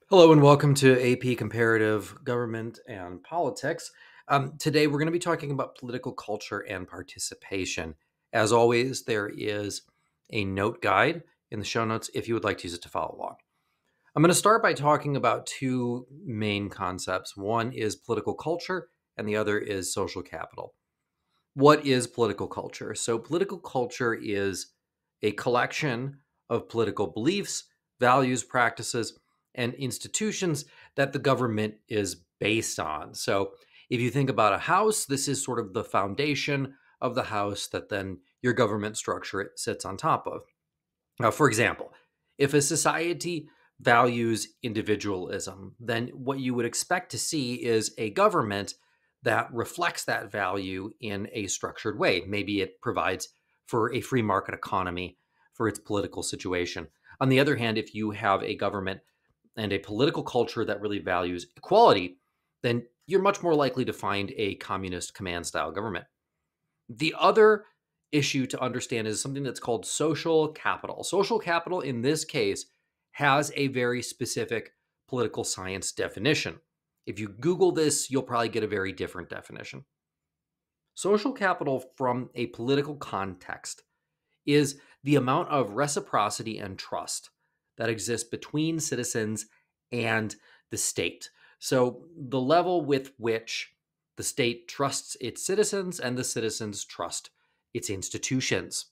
Hello and welcome to AP Comparative Government and Politics. Today we're going to be talking about political culture and participation. As always, there is a note guide in the show notes if you would like to use it to follow along. I'm going to start by talking about two main concepts. One is political culture and the other is social capital. What is political culture? So, political culture is a collection of political beliefs, values, practices, and institutions that the government is based on. So, if you think about a house, this is sort of the foundation of the house that then your government structure sits on top of. Now, for example, if a society values individualism, then what you would expect to see is a government that reflects that value in a structured way. Maybe it provides for a free market economy for its political situation. On the other hand, if you have a government and a political culture that really values equality, then you're much more likely to find a communist command style government. The other issue to understand is something that's called social capital. Social capital, in this case, has a very specific political science definition. If you Google this, you'll probably get a very different definition. Social capital, from a political context, is the amount of reciprocity and trust that exists between citizens and the state. So, the level with which the state trusts its citizens and the citizens trust its institutions.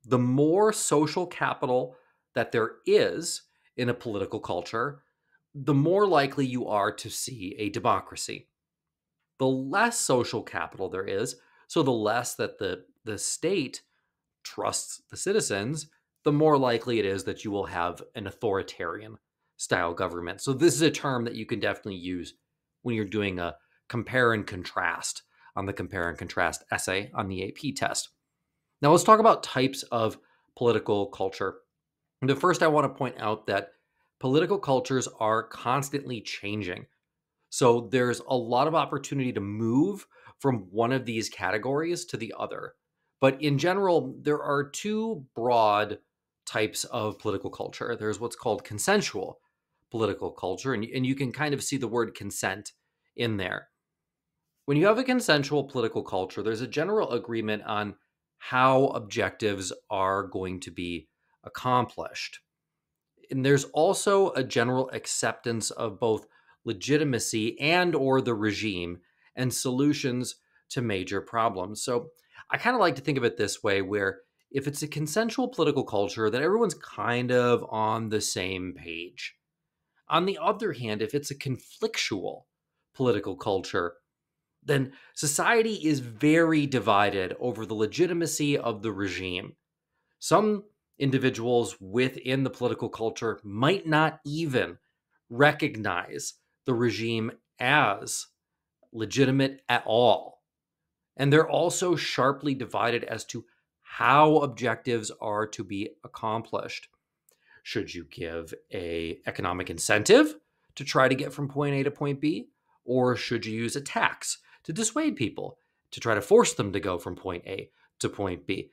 The more social capital that there is in a political culture, the more likely you are to see a democracy. The less social capital there is, so the less that the state trusts the citizens, the more likely it is that you will have an authoritarian style government. So, this is a term that you can definitely use when you're doing a compare and contrast on the compare and contrast essay on the AP test. Now, let's talk about types of political culture. The first, I want to point out that political cultures are constantly changing. So, there's a lot of opportunity to move from one of these categories to the other. But in general, there are two broad types of political culture. There's what's called consensual political culture, and you can kind of see the word consent in there. When you have a consensual political culture, there's a general agreement on how objectives are going to be accomplished. And there's also a general acceptance of both legitimacy and or the regime and solutions to major problems. So I kind of like to think of it this way, where if it's a consensual political culture, that everyone's kind of on the same page. On the other hand, if it's a conflictual political culture, then society is very divided over the legitimacy of the regime. Some individuals within the political culture might not even recognize the regime as legitimate at all. And they're also sharply divided as to how objectives are to be accomplished. Should you give a economic incentive to try to get from point A to point B, or should you use a tax to dissuade people to try to force them to go from point A to point B?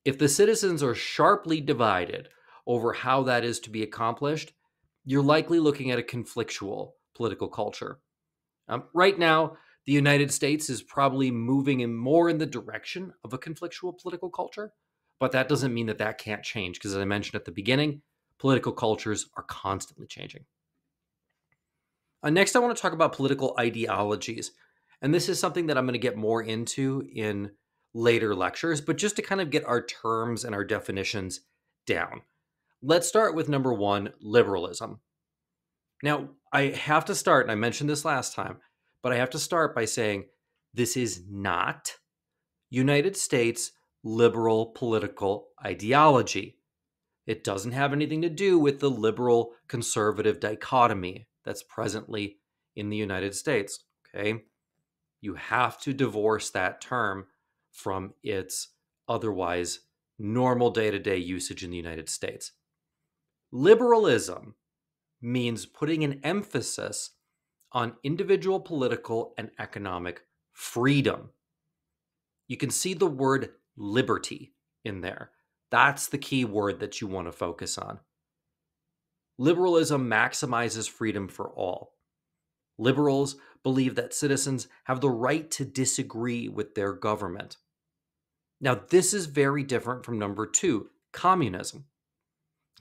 If the citizens are sharply divided over how that is to be accomplished, you're likely looking at a conflictual political culture. Right now, the United States is probably moving more in the direction of a conflictual political culture, but that doesn't mean that that can't change, because as I mentioned at the beginning, political cultures are constantly changing. Next, I want to talk about political ideologies. And this is something that I'm going to get more into in later lectures, but just to kind of get our terms and our definitions down. Let's start with number one, liberalism. Now, I have to start, and I mentioned this last time, but I have to start by saying this is not United States liberal political ideology. It doesn't have anything to do with the liberal conservative dichotomy that's presently in the United States. Okay. You have to divorce that term from its otherwise normal day to day usage in the United States. Liberalism means putting an emphasis on individual political and economic freedom. You can see the word liberty in there. That's the key word that you want to focus on. Liberalism maximizes freedom for all. Liberals believe that citizens have the right to disagree with their government. Now, this is very different from number two, communism.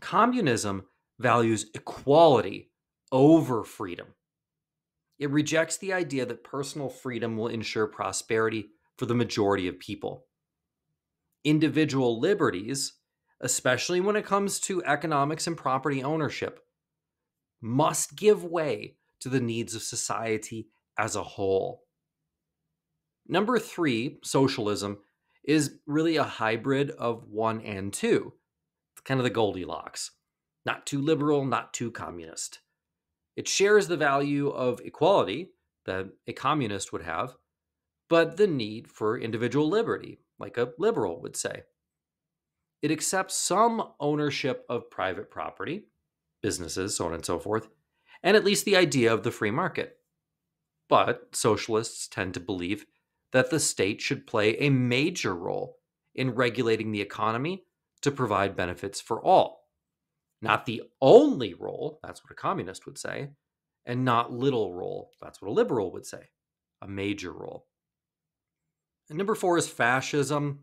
Communism values equality over freedom. It rejects the idea that personal freedom will ensure prosperity for the majority of people. Individual liberties, especially when it comes to economics and property ownership, must give way to the needs of society as a whole. Number three, socialism, is really a hybrid of one and two. It's kind of the Goldilocks. Not too liberal, not too communist. It shares the value of equality that a communist would have, but the need for individual liberty, like a liberal would say. It accepts some ownership of private property, businesses, so on and so forth, and at least the idea of the free market. But socialists tend to believe that the state should play a major role in regulating the economy to provide benefits for all. Not the only role, that's what a communist would say, and not little role, that's what a liberal would say, a major role. And number four is fascism.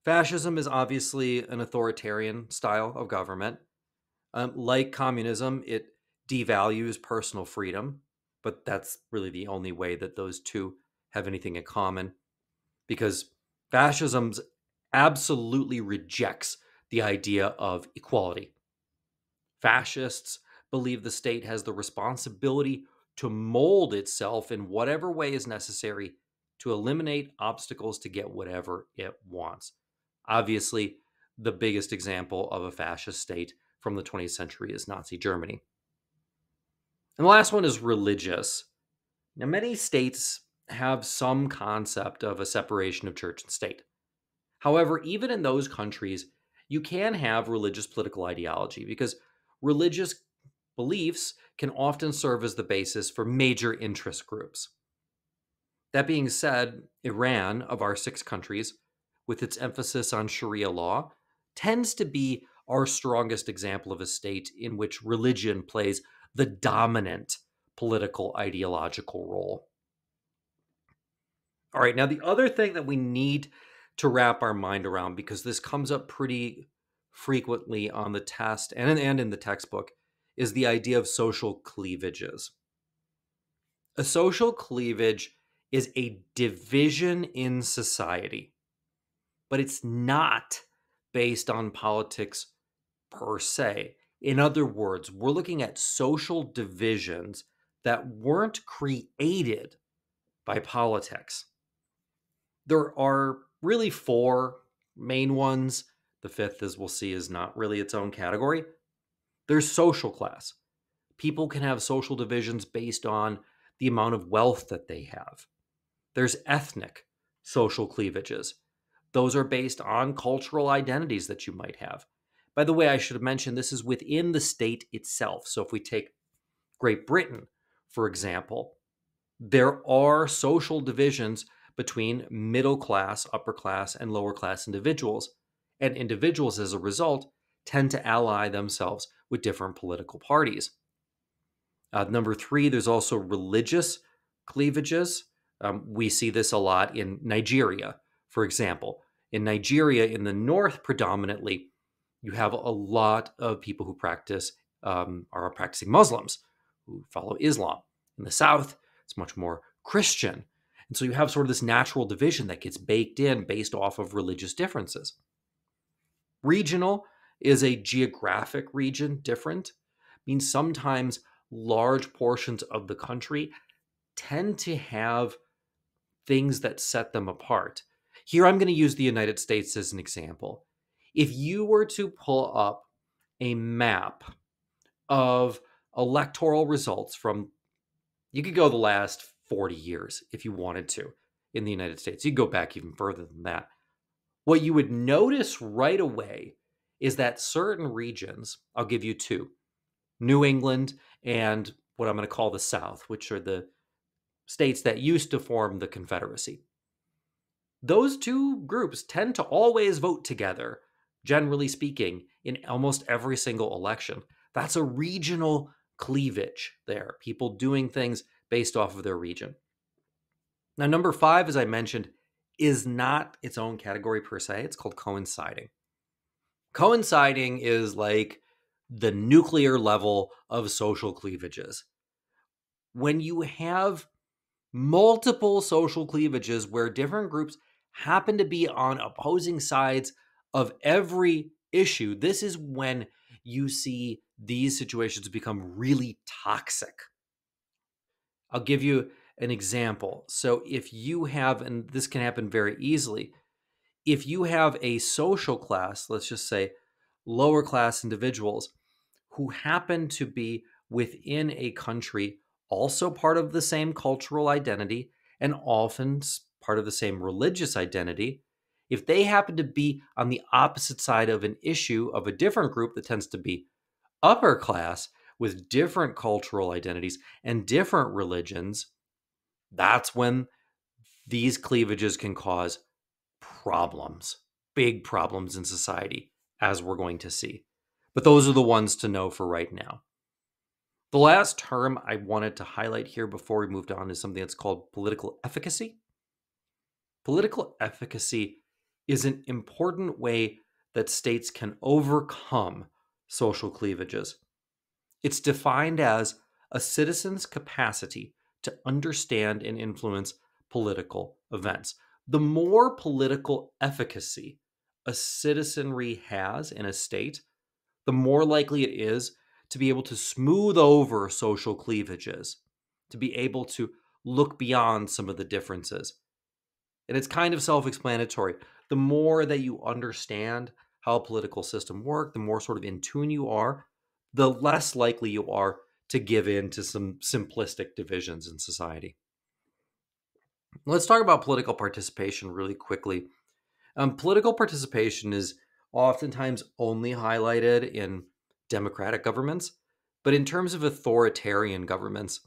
Fascism is obviously an authoritarian style of government. Like communism, it devalues personal freedom, but that's really the only way that those two have anything in common, because fascism absolutely rejects the idea of equality. Fascists believe the state has the responsibility to mold itself in whatever way is necessary to eliminate obstacles to get whatever it wants. Obviously, the biggest example of a fascist state from the 20th century is Nazi Germany. And the last one is religious. Now, many states have some concept of a separation of church and state. However, even in those countries, you can have religious political ideology because religious beliefs can often serve as the basis for major interest groups. That being said, Iran, of our 6 countries, with its emphasis on Sharia law, tends to be our strongest example of a state in which religion plays the dominant political ideological role. All right, now the other thing that we need to wrap our mind around, because this comes up pretty frequently on the test and in the textbook, is the idea of social cleavages. A social cleavage is a division in society, but it's not based on politics per se. In other words, we're looking at social divisions that weren't created by politics. There are really 4 main ones. The fifth, as we'll see, is not really its own category. There's social class. People can have social divisions based on the amount of wealth that they have. There's ethnic social cleavages. Those are based on cultural identities that you might have. By the way, I should have mentioned this is within the state itself. So if we take Great Britain, for example, there are social divisions between middle class, upper class, and lower class individuals. And individuals, as a result, tend to ally themselves with different political parties. Number 3, there's also religious cleavages. We see this a lot in Nigeria, for example. In Nigeria, in the north predominantly, you have a lot of people who are practicing Muslims, who follow Islam. In the south, it's much more Christian. And so you have sort of this natural division that gets baked in based off of religious differences. Regional is a geographic region different. Means sometimes large portions of the country tend to have things that set them apart. Here I'm going to use the United States as an example. If you were to pull up a map of electoral results from, you could go the last 40 years if you wanted to in the United States. You could go back even further than that. What you would notice right away is that certain regions, I'll give you 2, New England and what I'm going to call the South, which are the states that used to form the Confederacy. Those 2 groups tend to always vote together, generally speaking, in almost every single election. That's a regional cleavage there, people doing things based off of their region. Now, number 5, as I mentioned, is not its own category per se. It's called coinciding. Coinciding is like the nuclear level of social cleavages. When you have multiple social cleavages where different groups happen to be on opposing sides of every issue, this is when you see these situations become really toxic. I'll give you an example. So if you have, and this can happen very easily, if you have a social class, let's just say lower class individuals who happen to be within a country also part of the same cultural identity and often part of the same religious identity, if they happen to be on the opposite side of an issue of a different group that tends to be upper class with different cultural identities and different religions, that's when these cleavages can cause problems, big problems in society, as we're going to see. But those are the ones to know for right now. The last term I wanted to highlight here before we moved on is something that's called political efficacy. Political efficacy is an important way that states can overcome social cleavages. It's defined as a citizen's capacity to understand and influence political events. The more political efficacy a citizenry has in a state, the more likely it is to be able to smooth over social cleavages, to be able to look beyond some of the differences. And it's kind of self explanatory. The more that you understand how a political system works, the more sort of in tune you are, the less likely you are to give in to some simplistic divisions in society. Let's talk about political participation really quickly. Political participation is oftentimes only highlighted in democratic governments, but in terms of authoritarian governments,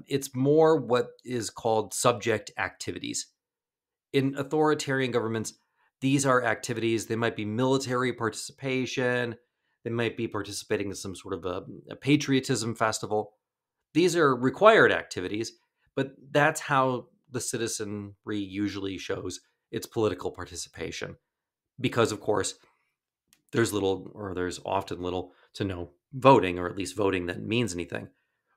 it's more what is called subject activities. In authoritarian governments, these are activities, they might be military participation, they might be participating in some sort of a patriotism festival. These are required activities, but that's how the citizenry usually shows its political participation. Because, of course, there's often little to no voting, or at least voting that means anything.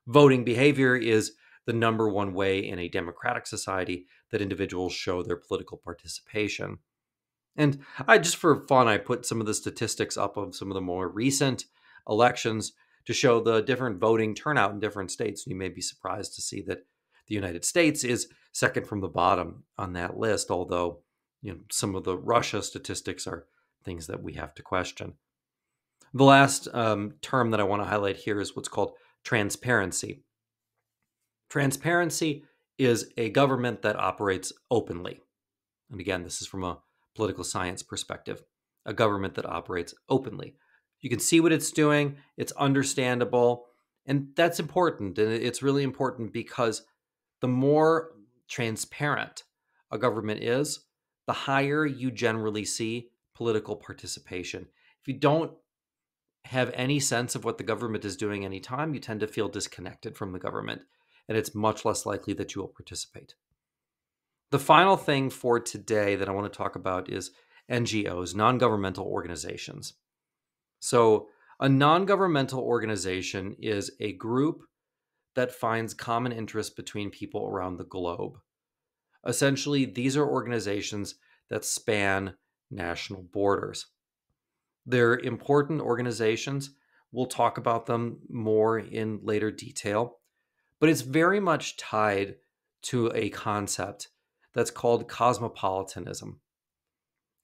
Voting behavior is the number one way in a democratic society that individuals show their political participation. And just for fun, I put some of the statistics up of some of the more recent elections to show the different voting turnout in different states. You may be surprised to see that the United States is second from the bottom on that list, although some of the Russia statistics are things that we have to question. The last term that I want to highlight here is what's called transparency. Transparency is a government that operates openly. And again, this is from a political science perspective, a government that operates openly. You can see what it's doing, it's understandable, and that's important. And it's really important because the more transparent a government is, the higher you generally see political participation. If you don't have any sense of what the government is doing anytime, you tend to feel disconnected from the government, and it's much less likely that you will participate. The final thing for today that I want to talk about is NGOs, non-governmental organizations. So, a non-governmental organization is a group that finds common interests between people around the globe. Essentially, these are organizations that span national borders. They're important organizations. We'll talk about them more in later detail, but it's very much tied to a concept that's called cosmopolitanism.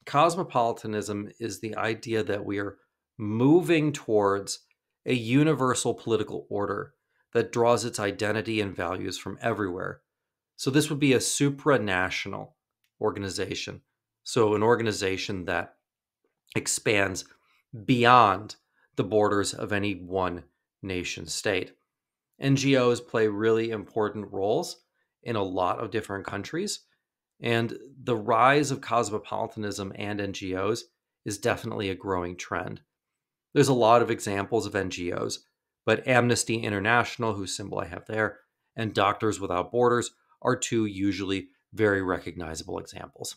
Cosmopolitanism is the idea that we are moving towards a universal political order that draws its identity and values from everywhere. So this would be a supranational organization. So an organization that expands beyond the borders of any one nation state. NGOs play really important roles in a lot of different countries, and the rise of cosmopolitanism and NGOs is definitely a growing trend. There's a lot of examples of NGOs, but Amnesty International, whose symbol I have there, and Doctors Without Borders are two usually very recognizable examples.